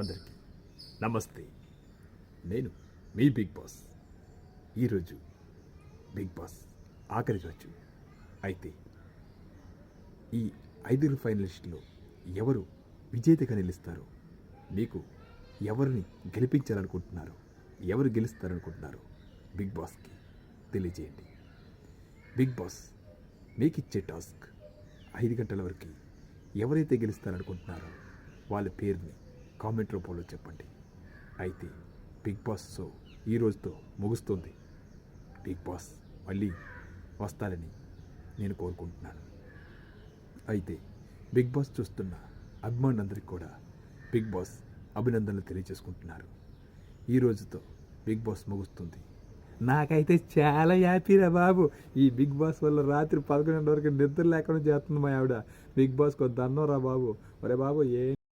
అందరికీ నమస్తే. నేను మీ బిగ్ బాస్. ఈరోజు బిగ్ బాస్ ఆఖరి రోజు. అయితే ఈ 5 ఫైనలిస్టులో ఎవరు విజేతగా నిలుస్తారు? మీకు ఎవరిని గెలిపించాలనుకుంటున్నారు? ఎవరు గెలుస్తారనుకుంటున్నారు? బిగ్ బాస్కి తెలియజేయండి. బిగ్ బాస్ మీకు ఇచ్చే టాస్క్ 5 గంటల వరకు ఎవరైతే గెలుస్తారనుకుంటున్నారో వాళ్ళ పేరుని కామెంట్ రూపంలో చెప్పండి. అయితే బిగ్ బాస్ షో ఈ రోజుతో ముగుస్తుంది. బిగ్ బాస్ మళ్ళీ వస్తారని నేను కోరుకుంటున్నాను. అయితే బిగ్ బాస్ చూస్తున్న అభిమానులందరికీ కూడా బిగ్ బాస్ అభినందనలు తెలియజేసుకుంటున్నారు. ఈ రోజుతో బిగ్ బాస్ ముగుస్తుంది. నాకైతే చాలా హ్యాపీరా బాబు. ఈ బిగ్ బాస్ వల్ల రాత్రి 11 వరకు నిద్ర లేకుండా చేస్తుంది మా ఆవిడ. బిగ్ బాస్కి దండం రా బాబు. ఒరే బాబు